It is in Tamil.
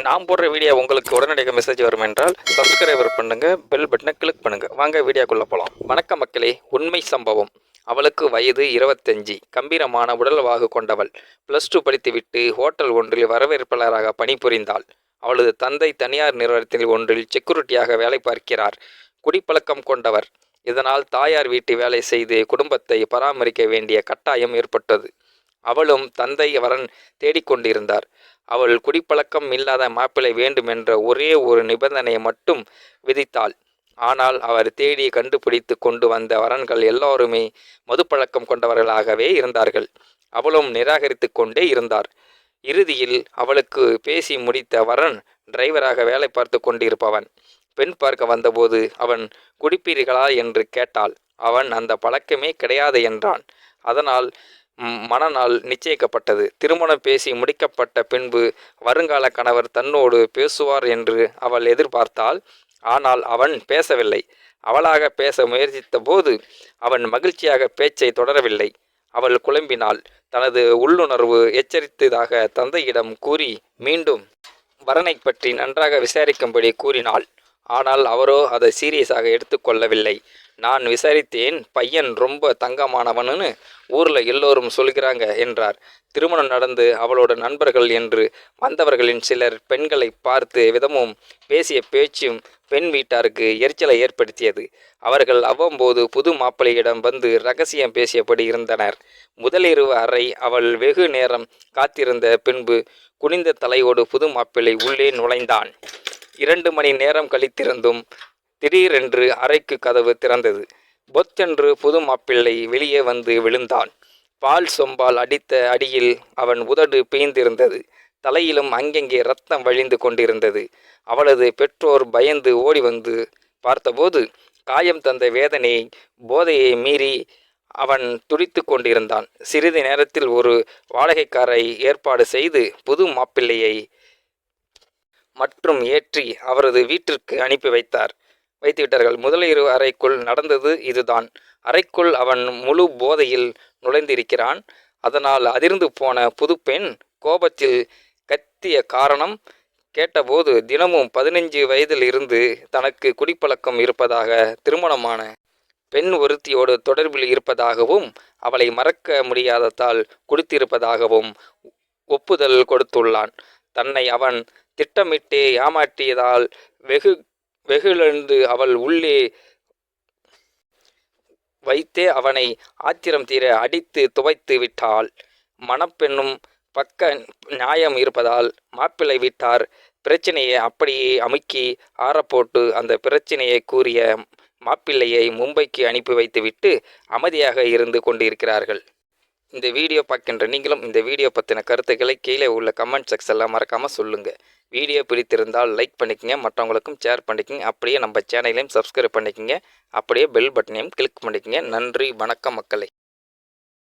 நான் போடுற வீடியோ உங்களுக்கு உடனடியாக மெசேஜ் வரும் என்றால் சப்ஸ்கிரைபர் பண்ணுங்க, பெல் பட்டனை கிளிக் பண்ணுங்க. வாங்க வீடியோக்குள்ள போகலாம். வணக்கம் மக்களே, உண்மை சம்பவம். அவளுக்கு வயது 25, கம்பீரமான உடல்வாகு கொண்டவள். +2 படித்துவிட்டு ஹோட்டல் ஒன்றில் வரவேற்பாளராக பணிபுரிந்தாள். அவளது தந்தை தனியார் நிறுவனத்தில் ஒன்றில் செக்யூரிட்டியாக வேலை பார்க்கிறார். குடிப்பழக்கம் கொண்டவர். இதனால் தாயார் வீட்டு வேலை செய்து குடும்பத்தை பராமரிக்க வேண்டிய கட்டாயம் ஏற்பட்டது. அவளும் தந்தை வரன் தேடிக்கொண்டிருந்தார். அவள் குடிப்பழக்கம் இல்லாத மாப்பிள்ளை வேண்டுமென்ற ஒரே ஒரு நிபந்தனையை மட்டும் விதித்தாள். ஆனால் அவர் தேடி கண்டுபிடித்து கொண்டு வந்த வரன்கள் எல்லோருமே மதுப்பழக்கம் கொண்டவர்களாகவே இருந்தார்கள். அவளும் நிராகரித்து கொண்டே இருந்தார். இறுதியில் அவளுக்கு பேசி முடித்த வரன் டிரைவராக வேலை பார்த்து கொண்டிருப்பவன். பெண் பார்க்க வந்தபோது அவன் குடிப்பீர்களா என்று கேட்டாள். அவன் அந்த பழக்கமே கிடையாது என்றான். அதனால் மணநாள் நிச்சயிக்கப்பட்டது. திருமணம் பேசி முடிக்கப்பட்ட பின்பு வருங்கால கணவர் தன்னோடு பேசுவார் என்று அவள் எதிர்பார்த்தாள். ஆனால் அவன் பேசவில்லை. அவளாக பேச முயற்சித்த போது அவன் மகிழ்ச்சியாக பேச்சை தொடரவில்லை. அவள் குழம்பினாள். தனது உள்ளுணர்வு எச்சரித்ததாக தந்தையிடம் கூறி மீண்டும் வரனை பற்றி நன்றாக விசாரிக்கும்படி கூறினாள். ஆனால் அவரோ அதை சீரியஸாக எடுத்துக்கொள்ளவில்லை. நான் விசாரித்தேன், பையன் ரொம்ப தங்கமானவனு ஊரில் எல்லோரும் சொல்கிறாங்க என்றார். திருமணம் நடந்து அவளோட நண்பர்கள் என்று வந்தவர்களின் சிலர் பெண்களை பார்த்து விதமும் பேசிய பேச்சும் பெண் வீட்டாருக்கு எரிச்சலை ஏற்படுத்தியது. அவர்கள் அவ்வப்போது புது மாப்பிள்ளையிடம் வந்து ரகசியம் பேசியபடி இருந்தனர். முதலிரவு அறை அவள் வெகு நேரம் காத்திருந்த பின்பு குனிந்த தலையோடு புது மாப்பிள்ளை உள்ளே நுழைந்தான். 2 மணி நேரம் கழித்திருந்தும் திடீரென்று அறைக்கு கதவு திறந்தது. பொத்தென்று புது மாப்பிள்ளை வெளியே வந்து விழுந்தான். பால் சொம்பால் அடித்த அடியில் அவன் உதடு பீய்ந்திருந்தது. தலையிலும் அங்கெங்கே இரத்தம் வழிந்து கொண்டிருந்தது. அவளது பெற்றோர் பயந்து ஓடி வந்து பார்த்தபோது காயம் தந்த வேதனையை போதையை மீறி அவன் துடித்து கொண்டிருந்தான். சிறிது நேரத்தில் ஒரு வாடகைக்காரை ஏற்பாடு செய்து புது மாப்பிள்ளையை மற்றும் ஏற்றி அவரது வீட்டிற்கு அனுப்பி வைத்துவிட்டார்கள். முதலிரவு அறைக்குள் நடந்தது இதுதான். அறைக்குள் அவன் முழு போதையில் நுழைந்திருக்கிறான். அதனால் அதிர்ந்து போன புதுப்பெண் கோபத்தில் கத்திய காரணம் கேட்டபோது தினமும் 15 வயதில் இருந்து தனக்கு குடிப்பழக்கம் இருப்பதாக, திருமணமான பெண் ஒருத்தியோடு தொடர்பில் இருப்பதாகவும், அவளை மறக்க முடியாததால் குடித்திருப்பதாகவும் ஒப்புதல் கொடுத்துள்ளான். தன்னை அவன் திட்டமிட்டு ஏமாற்றியதால் வெகுளெழுந்து அவள் உள்ளே வைத்தே அவனை ஆத்திரம் தீர அடித்து துவைத்து விட்டாள். மணப்பெண்ணும் பக்க நியாயம் இருப்பதால் மாப்பிள்ளை வீட்டார் பிரச்சனையை அப்படியே அமுக்கி ஆறப்போட்டு அந்த பிரச்சனையை கூறிய மாப்பிள்ளையை மும்பைக்கு அனுப்பி வைத்துவிட்டு அமைதியாக இருந்து கொண்டிருக்கிறார்கள். இந்த வீடியோ பார்க்கின்ற நீங்களும் இந்த வீடியோ பற்றின கருத்துக்களை கீழே உள்ள கமெண்ட் செக்ஷனில் மறக்காமல் சொல்லுங்கள். வீடியோ பிடித்திருந்தால் லைக் பண்ணிக்கங்க, மற்றவங்களுக்கும் ஷேர் பண்ணிக்கங்க. அப்படியே நம்ம சேனலையும் சப்ஸ்கிரைப் பண்ணிக்கங்க. அப்படியே பெல் பட்டனையும் கிளிக் பண்ணிக்கங்க. நன்றி, வணக்கம் மக்களே.